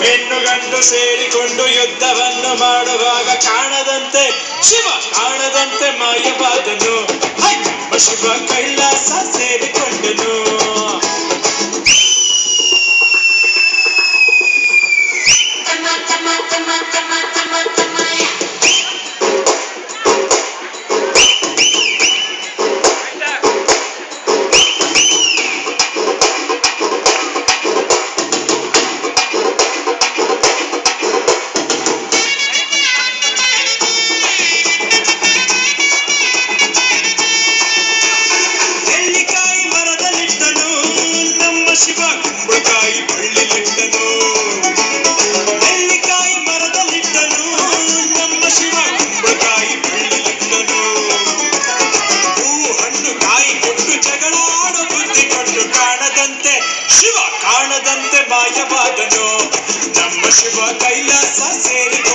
ಹೆಣ್ಣು ಗಂಡು ಸೇರಿಕೊಂಡು ಯುದ್ಧವನ್ನು ಮಾಡುವಾಗ ಕಾಣದಂತೆ ಶಿವ ಕಾಣದಂತೆ ಮಾಯವಾದನು. ಶಿವ ಕೈಲಾಸ ಸೇರಿಕೊಂಡನು. ಶಿವ ಕುಂಬಳಕಾಯಿ ಬಳ್ಳಿಲಿಟ್ಟನು. ನೆಲ್ಲಿಕಾಯಿ ಮರದಲ್ಲಿಟ್ಟನು ನಮ್ಮ ಶಿವ ಕುಂಬಳಕಾಯಿ ಬಳ್ಳಿಲಿಟ್ಟನು. ಹೂ ಹಣ್ಣು ಕಾಯಿ ಕೊಟ್ಟು ಜಗಳಾಡೋ ಬುದ್ಧಿ ಕೊಟ್ಟು ಕಾಣದಂತೆ ಶಿವ ಕಾಣದಂತೆ ಮಾಯವಾದನು. ನಮ್ಮ ಶಿವ ಕೈಲಾಸ ಸೇರಿ